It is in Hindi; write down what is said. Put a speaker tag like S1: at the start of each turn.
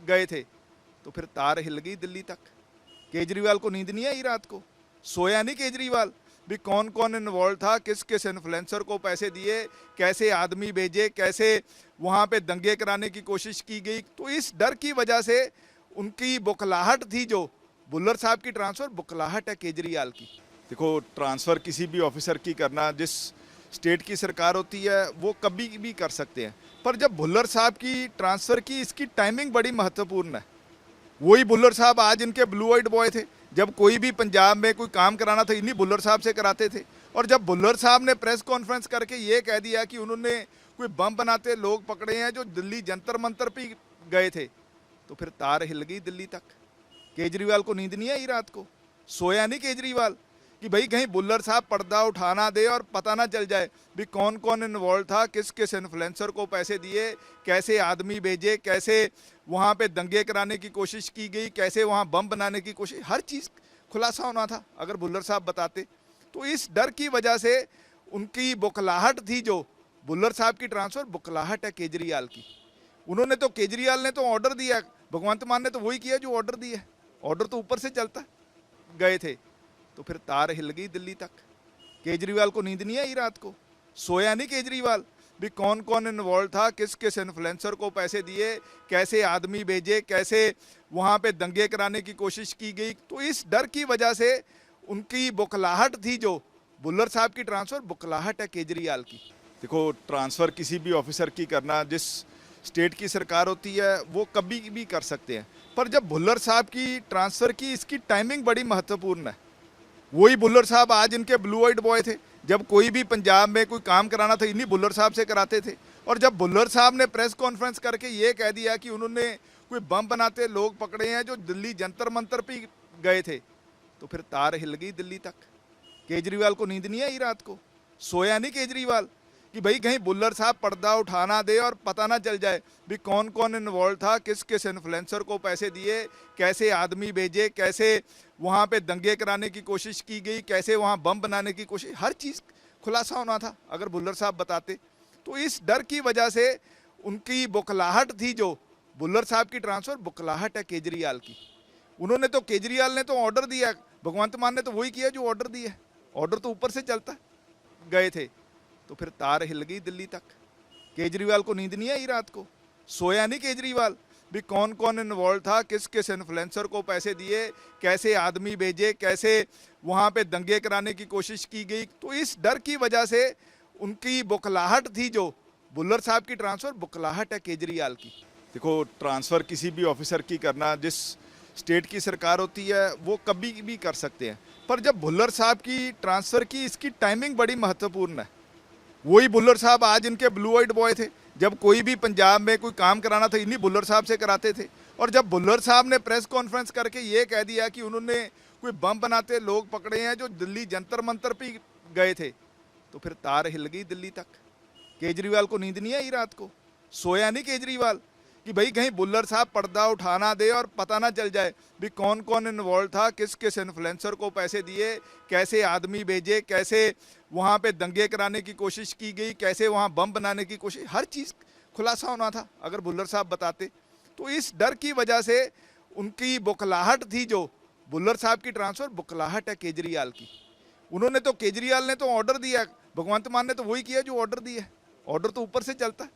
S1: गए थे तो फिर तार हिल गई दिल्ली तक। केजरीवाल को नींद नहीं आई रात को, सोया नहीं केजरीवाल भी कौन कौन इन्वॉल्व था, किस किस इन्फ्लुएंसर को पैसे दिए, कैसे आदमी भेजे, कैसे वहाँ पे दंगे कराने की कोशिश की गई। तो इस डर की वजह से उनकी बुखलाहट थी, जो भुल्लर साहब की ट्रांसफ़र बुखलाहट है केजरीवाल की। देखो, ट्रांसफ़र किसी भी ऑफिसर की करना, जिस स्टेट की सरकार होती है वो कभी भी कर सकते हैं, पर जब भुल्लर साहब की ट्रांसफ़र की, इसकी टाइमिंग बड़ी महत्वपूर्ण है। वही भुल्लर साहब आज इनके ब्लू आइड बॉय थे। जब कोई भी पंजाब में कोई काम कराना था, इन्हीं भुल्लर साहब से कराते थे। और जब भुल्लर साहब ने प्रेस कॉन्फ्रेंस करके ये कह दिया कि उन्होंने कोई बम बनाते लोग पकड़े हैं जो दिल्ली जंतर मंतर पे गए थे, तो फिर तार हिल गई दिल्ली तक। केजरीवाल को नींद नहीं आई रात को, सोया नहीं केजरीवाल कि भाई कहीं भुल्लर साहब पर्दा उठाना दे और पता ना चल जाए भी कौन कौन इन्वॉल्व था, किस किस इन्फ्लुएंसर को पैसे दिए, कैसे आदमी भेजे, कैसे वहाँ पे दंगे कराने की कोशिश की गई, कैसे वहाँ बम बनाने की कोशिश, हर चीज़ खुलासा होना था अगर भुल्लर साहब बताते। तो इस डर की वजह से उनकी बुखलाहट थी, जो भुल्लर साहब की ट्रांसफ़र बुखलाहट है केजरीवाल की। उन्होंने तो, केजरीवाल ने तो ऑर्डर दिया, भगवंत मान ने तो वही किया जो ऑर्डर दिया। ऑर्डर तो ऊपर से चलता। गए थे तो फिर तार हिल गई दिल्ली तक। केजरीवाल को नींद नहीं आई रात को, सोया नहीं केजरीवाल भी कौन कौन इन्वॉल्व था, किस किस इन्फ्लुएंसर को पैसे दिए, कैसे आदमी भेजे, कैसे वहाँ पे दंगे कराने की कोशिश की गई। तो इस डर की वजह से उनकी बुखलाहट थी, जो भुल्लर साहब की ट्रांसफ़र बुखलाहट है केजरीवाल की। देखो, ट्रांसफ़र किसी भी ऑफिसर की करना, जिस स्टेट की सरकार होती है वो कभी भी कर सकते हैं, पर जब भुल्लर साहब की ट्रांसफ़र की, इसकी टाइमिंग बड़ी महत्वपूर्ण है। वही भुल्लर साहब आज इनके ब्लू आइड बॉय थे। जब कोई भी पंजाब में कोई काम कराना था, इन्हीं भुल्लर साहब से कराते थे। और जब भुल्लर साहब ने प्रेस कॉन्फ्रेंस करके ये कह दिया कि उन्होंने कोई बम बनाते लोग पकड़े हैं जो दिल्ली जंतर मंतर पे गए थे, तो फिर तार हिल गई दिल्ली तक। केजरीवाल को नींद नहीं आई रात को, सोया नहीं केजरीवाल कि भाई कहीं भुल्लर साहब पर्दा उठाना दे और पता ना चल जाए भी कौन कौन इन्वॉल्व था, किस किस इन्फ्लुएंसर को पैसे दिए, कैसे आदमी भेजे, कैसे वहाँ पे दंगे कराने की कोशिश की गई, कैसे वहाँ बम बनाने की कोशिश, हर चीज़ खुलासा होना था अगर भुल्लर साहब बताते। तो इस डर की वजह से उनकी बुखलाहट थी, जो भुल्लर साहब की ट्रांसफ़र बुखलाहट है केजरीवाल की। उन्होंने तो, केजरीवाल ने तो ऑर्डर दिया, भगवंत मान ने तो वही किया जो ऑर्डर दिया। ऑर्डर तो ऊपर से चलता। गए थे तो फिर तार हिल गई दिल्ली तक। केजरीवाल को नींद नहीं आई रात को, सोया नहीं केजरीवाल भी कौन कौन इन्वॉल्व था, किस किस इन्फ्लुएंसर को पैसे दिए, कैसे आदमी भेजे, कैसे वहाँ पे दंगे कराने की कोशिश की गई। तो इस डर की वजह से उनकी बुखलाहट थी, जो भुल्लर साहब की ट्रांसफ़र बुखलाहट है केजरीवाल की। देखो, ट्रांसफ़र किसी भी ऑफिसर की करना, जिस स्टेट की सरकार होती है वो कभी भी कर सकते हैं, पर जब भुल्लर साहब की ट्रांसफ़र की, इसकी टाइमिंग बड़ी महत्वपूर्ण है। वही भुल्लर साहब आज इनके ब्लू आइड बॉय थे। जब कोई भी पंजाब में कोई काम कराना था, इन्हीं भुल्लर साहब से कराते थे। और जब भुल्लर साहब ने प्रेस कॉन्फ्रेंस करके ये कह दिया कि उन्होंने कोई बम बनाते लोग पकड़े हैं जो दिल्ली जंतर मंतर पे गए थे, तो फिर तार हिल गई दिल्ली तक। केजरीवाल को नींद नहीं आई रात को, सोया नहीं केजरीवाल कि भाई कहीं भुल्लर साहब पर्दा उठाना दे और पता ना चल जाए भी कौन कौन इन्वॉल्व था, किस किस इन्फ्लुएंसर को पैसे दिए, कैसे आदमी भेजे, कैसे वहाँ पे दंगे कराने की कोशिश की गई, कैसे वहाँ बम बनाने की कोशिश, हर चीज़ खुलासा होना था अगर भुल्लर साहब बताते। तो इस डर की वजह से उनकी बुखलाहट थी, जो भुल्लर साहब की ट्रांसफ़र बुखलाहट है केजरीवाल की। उन्होंने तो, केजरीवाल ने तो ऑर्डर दिया, भगवंत मान ने तो वही किया जो ऑर्डर दिया। ऑर्डर तो ऊपर से चलता।